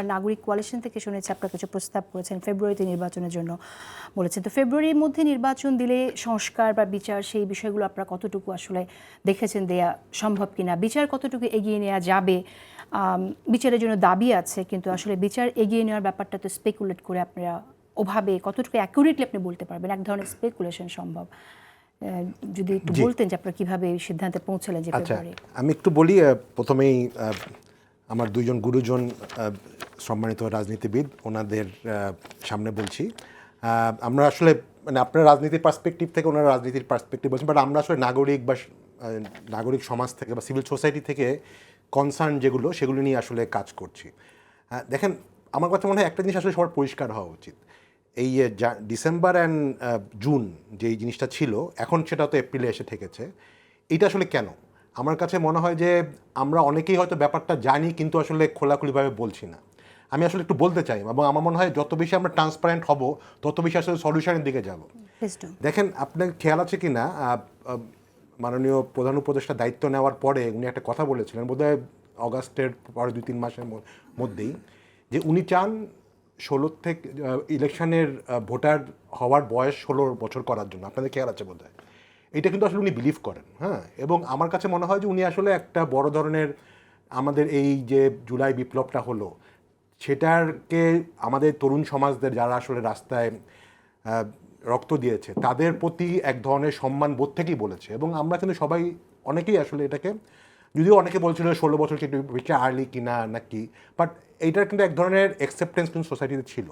আমরা নাগরিক কোয়ালিশন থেকে শুনেছি আপনারা কিছু প্রস্তাব করেছেন ফেব্রুয়ারিতে নির্বাচনের জন্য বলেছেন, তো ফেব্রুয়ারির মধ্যে নির্বাচন দিলে সংস্কার বা বিচার সেই বিষয়গুলো আপনারা কতটুকু আসলে দেখেছেন দেয়া সম্ভব কিনা, বিচার কতটুকু এগিয়ে নেওয়া যাবে? বিচারের জন্য দাবি আছে, কিন্তু আসলে বিচার এগিয়ে নেওয়ার ব্যাপারটা তো স্পেকুলেট করে আপনারা ওভাবে কতটুকু অ্যাকুরেটলি আপনি বলতে পারবেন? এক ধরনের স্পেকুলেশন সম্ভব। যদি একটু বলতেন যে আপনারা কীভাবে এই সিদ্ধান্তে পৌঁছলেন যে ফেব্রুয়ারি। আমি একটু বলি। প্রথমেই আমার দুইজন গুরুজন সম্মানিত রাজনীতিবিদ, ওনাদের সামনে বলছি, আমরা আসলে মানে আপনার রাজনীতির পার্সপেক্টিভ থেকে ওনারা রাজনীতির পার্সপেক্টিভ বলছেন, বাট আমরা আসলে নাগরিক বা নাগরিক সমাজ থেকে বা সিভিল সোসাইটি থেকে কনসার্ন যেগুলো সেগুলো নিয়ে আসলে কাজ করছি। দেখেন, আমার কথা মনে হয় একটা জিনিস আসলে সবার পরিষ্কার হওয়া উচিত। এই ডিসেম্বর অ্যান্ড জুন যেই জিনিসটা ছিল, এখন সেটা তো এপ্রিলে এসে ঠেকেছে। এটা আসলে কেন? আমার কাছে মনে হয় যে আমরা অনেকেই হয়তো ব্যাপারটা জানি, কিন্তু আসলে খোলাখুলিভাবে বলছি না। আমি আসলে একটু বলতে চাই, এবং আমার মনে হয় যত বেশি আমরা ট্রান্সপারেন্ট হব তত বেশি আসলে সলিউশনের দিকে যাব। দেখেন, আপনার খেয়াল আছে কি না, মাননীয় প্রধান উপদেষ্টা দায়িত্ব নেওয়ার পরে উনি একটা কথা বলেছিলেন, বোধহয় অগাস্টের পরে 2-3 মাসের মধ্যেই, যে উনি চান 16 থেকে ইলেকশনের ভোটার হওয়ার বয়স 16 বছর করার জন্য। আপনাদের খেয়াল আছে বোধহয়। এটা কিন্তু আসলে উনি বিলিভ করেন। হ্যাঁ, এবং আমার কাছে মনে হয় যে উনি আসলে একটা বড় ধরনের আমাদের এই যে জুলাই বিপ্লবটা হলো সেটারকে আমাদের তরুণ সমাজদের যারা আসলে রাস্তায় রক্ত দিয়েছে তাদের প্রতি এক ধরনের সম্মান বোধ থেকেই বলেছে। এবং আমরা কিন্তু সবাই অনেকেই আসলে এটাকে, যদিও অনেকে বলছিল 16 বছর কি একটু বেশি আর্লি কিনা নাকি, বাট এইটার কিন্তু এক ধরনের অ্যাকসেপ্টেন্স কিন্তু সোসাইটিতে ছিল।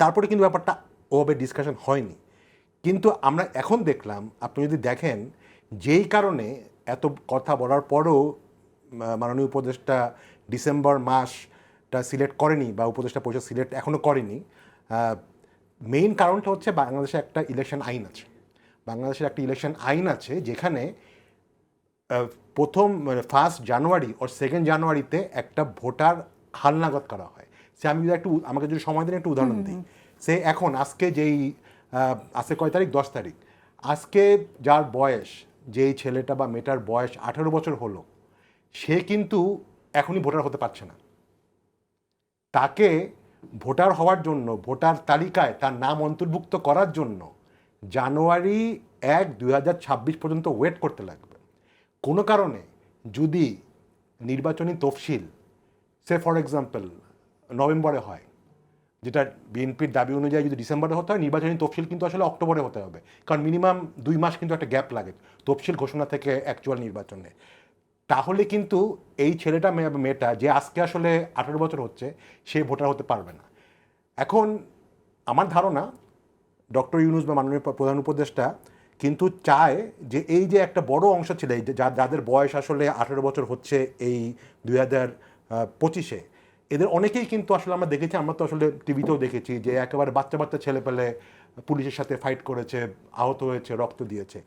তারপরে কিন্তু ব্যাপারটা ওভাবে ডিসকাশন হয়নি। কিন্তু আমরা এখন দেখলাম, আপনি যদি দেখেন, যেই কারণে এত কথা বলার পরও মাননীয় উপদেষ্টা ডিসেম্বর মাসটা সিলেক্ট করেনি বা উপদেষ্টা পরিষদ সিলেক্ট এখনও করেনি, মেইন কারণটা হচ্ছে বাংলাদেশে একটা ইলেকশন আইন আছে। বাংলাদেশের একটা ইলেকশন আইন আছে যেখানে প্রথম 1 জানুয়ারি ও 2 জানুয়ারিতে একটা ভোটার হালনাগদ করা হয়। সে আমি যদি আমাকে যদি সময় দিন একটু উদাহরণ দিই। সে এখন আজকে যেই আজকে কয় তারিখ? 10 তারিখ। আজকে যার বয়স, যেই ছেলেটা বা মেয়েটার বয়স 18 বছর হলো, সে কিন্তু এখনই ভোটার হতে পারছে না। তাকে ভোটার হওয়ার জন্য, ভোটার তালিকায় তার নাম অন্তর্ভুক্ত করার জন্য জানুয়ারি 1, 2026 পর্যন্ত ওয়েট করতে লাগবে। কোনো কারণে যদি নির্বাচনী তফসিল সে ফর এক্সাম্পল নভেম্বরে হয়, যেটা বিএনপির দাবি অনুযায়ী যদি ডিসেম্বরে হতে হয়, নির্বাচনী তফসিল কিন্তু আসলে অক্টোবরে হতে হবে, কারণ মিনিমাম 2 মাস কিন্তু একটা গ্যাপ লাগে তফসিল ঘোষণা থেকে অ্যাকচুয়াল নির্বাচনে। তাহলে কিন্তু এই ছেলেটা মেয়েটা যে আজকে আসলে 18 বছর হচ্ছে, সে ভোটার হতে পারবে না। এখন আমার ধারণা ডক্টর ইউনূস বা মাননীয় প্রধান উপদেষ্টা কিন্তু চায় যে এই যে একটা বড় অংশ ছিল যাদের বয়স আসলে 18 বছর হচ্ছে এই 2025-এ, এদের অনেকেই কিন্তু আসলে আমরা দেখেছি, আমরা তো আসলে টিভিতেও দেখেছি যে একেবারে বাচ্চা বাচ্চা ছেলে পেলে পুলিশের সাথে ফাইট করেছে, আহত হয়েছে, রক্ত দিয়েছে।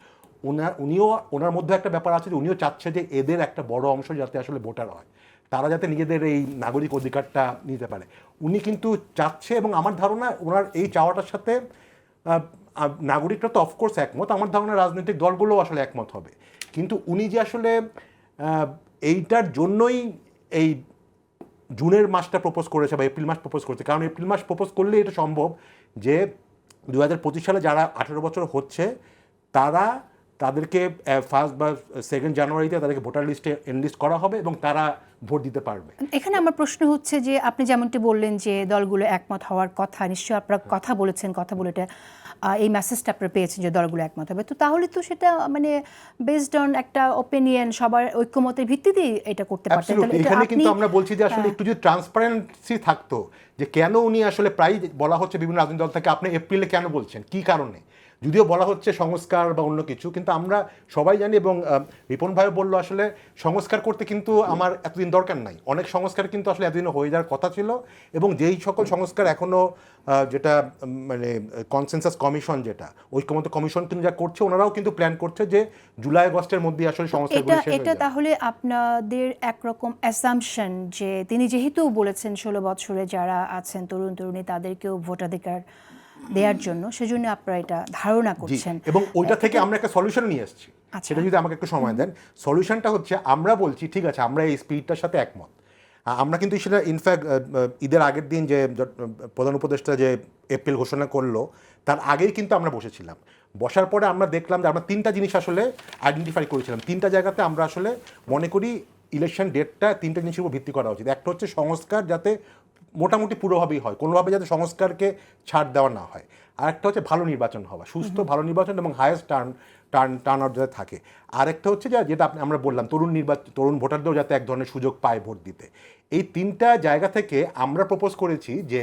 ওনার মধ্যে একটা ব্যাপার আছে যে উনিও চাচ্ছে যে এদের একটা বড় অংশ যাতে আসলে ভোটার হয়, তারা যাতে নিজেদের এই নাগরিক অধিকারটা নিতে পারে। উনি কিন্তু চাচ্ছে, এবং আমার ধারণা ওনার এই চাওয়াটার সাথে নাগরিকরা তো অফকোর্স একমত, আমার ধারণা রাজনৈতিক দলগুলোও আসলে একমত হবে। কিন্তু উনি যে আসলে এইটার জন্যই এই জুনের মাসটা প্রপোজ করেছে বা এপ্রিল মাস প্রপোজ করেছে, কারণ এপ্রিল মাস প্রপোজ করলে এটা সম্ভব যে 2025 সালে যারা 18 বছর হচ্ছে তাদেরকে 1 বা 2 জানুয়ারিতে তাদেরকে ভোটার লিস্টে এনলিস্ট করা হবে এবং তারা ভোট দিতে পারবে। এখানে আমার প্রশ্ন হচ্ছে যে আপনি যেমনটি বললেন যে দলগুলো একমত হওয়ার কথা, নিশ্চয়ই আপনারা কথা বলেছেন, কথা বলে এটা এই মেসেজটা আপনারা পেয়েছেন যে দলগুলো একমত হবে, তো তাহলে তো সেটা মানে বেসড অন একটা ওপিনিয়ন, সবার ঐক্যমতের ভিত্তিতেই এটা করতে পারতেন। এখানে কিন্তু আমরা বলছি যে আসলে একটু যদি ট্রান্সপারেন্সি থাকতো, যে কেন উনি আসলে প্রায় বলা হচ্ছে বিভিন্ন রাজনৈতিক দল থেকে আপনি এপ্রিলে কেন বলছেন, কি কারণে, যদিও বলা হচ্ছে সংস্কার বা অন্য কিছু, কিন্তু আমরা সবাই জানি, এবং রিপন ভাই বললো আসলে সংস্কার করতে কিন্তু আমার এতদিন দরকার নাই, অনেক সংস্কার কিন্তু আসলে এতদিন হয়ে যাওয়ার কথা ছিল। এবং যেই সকল সংস্কার এখনও যেটা মানে কনসেনসাস কমিশন, যেটা ঐক্যমত্য কমিশন কিন্তু যা করছে, ওনারাও কিন্তু প্ল্যান করছে যে জুলাই আগস্টের মধ্যে আসলে সংস্কারগুলো শেষ হয়ে যাবে। তাহলে আপনাদের একরকম অ্যাসাম্পশন যে তিনি যেহেতু বলেছেন 16 বছরে যারা আছেন তরুণ তরুণী তাদেরকেও ভোটাধিকার দেওয়ার জন্য, সেজন্য আপনারা এটা ধারণা করছেন, এবং ওইটা থেকে আমরা একটা সলিউশন নিয়ে এসেছি। সেটা যদি আমাকে একটু সময় দেন, সলিউশনটা হচ্ছে আমরা বলছি ঠিক আছে আমরা এই স্পিরিটটার সাথে একমত, আমরা কিন্তু সেটা ইনফ্যাক্ট ঈদের আগের দিন যে প্রধান উপদেষ্টা যে এপ্রিল ঘোষণা করলো তার আগেই কিন্তু আমরা বসেছিলাম। বসার পরে আমরা দেখলাম যে আমরা 3টা জিনিস আসলে আইডেন্টিফাই করেছিলাম। 3টা জায়গাতে আমরা আসলে মনে করি ইলেকশন ডেটটা 3টা জিনিসের উপর ভিত্তি করা উচিত। একটা হচ্ছে সংস্কার যাতে মোটামুটি পুরোভাবেই হয়, কোনোভাবে যাতে সংস্কারকে ছাড় দেওয়া না হয়। আর একটা হচ্ছে ভালো নির্বাচন হওয়া, সুস্থ ভালো নির্বাচন এবং হায়েস্ট টার্ন আউট যাতে থাকে। আরেকটা হচ্ছে যেটা আমরা বললাম তরুণ ভোটারদেরও যাতে এক ধরনের সুযোগ পায় ভোট দিতে। এই 3টা জায়গা থেকে আমরা প্রপোজ করেছি যে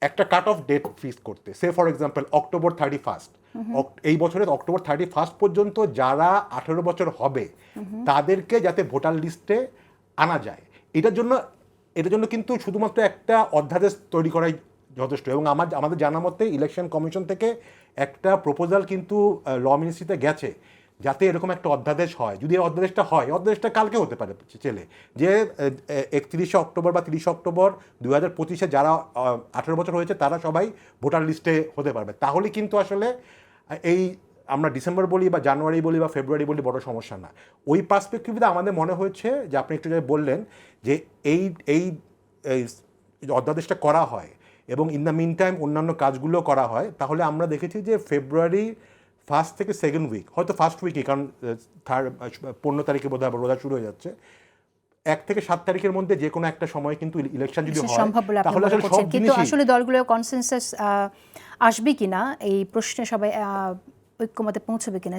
একটা কাট অফ ডেট ফিক্স করতে। সে ফর এক্সাম্পল October 31, এই বছরের October 31 পর্যন্ত যারা 18 বছর হবে তাদেরকে যাতে ভোটার লিস্টে আনা যায়। এটার জন্য কিন্তু শুধুমাত্র একটা অধ্যাদেশ তৈরি করাই যথেষ্ট। এবং আমাদের জানা মতে ইলেকশন কমিশন থেকে একটা প্রপোজাল কিন্তু ল মিনিস্ট্রিতে গেছে যাতে এরকম একটা অধ্যাদেশ হয়। যদি এই অধ্যাদেশটা হয়, অধ্যাদেশটা কালকে হতে পারে চলে, যে 31 অক্টোবর বা 30 অক্টোবর 2025 যারা 18 বছর হয়েছে তারা সবাই ভোটার লিস্টে হতে পারবে। তাহলে কিন্তু আসলে এই আমরা ডিসেম্বর বলি বা জানুয়ারি বলি বা ফেব্রুয়ারি বলি বড় সমস্যা না। ওই পার্সপেক্টিভে আমাদের মনে হয়েছে যে আপনি একটু বললেন যে এই অধ্যাদেশটা করা হয় এবং ইন দ্য মিন টাইম অন্যান্য কাজগুলো করা হয়, তাহলে আমরা দেখেছি যে ফেব্রুয়ারি 1 থেকে 2nd উইক, হয়তো ফার্স্ট উইকে, কারণ 15 তারিখে বোধহয় রোজা শুরু হয়ে যাচ্ছে, 1 থেকে 7 তারিখের মধ্যে যে কোনো একটা সময় কিন্তু ইলেকশন যদি হয় সম্ভব বলে আপনি তাহলে মনে আসলে সব করছেন। কিন্তু জিনিসই আসলে দলগুলো কনসেনসাস আসবে কিনা, এই প্রশ্নে সবাই ঐক্যমতে পৌঁছবে কিনা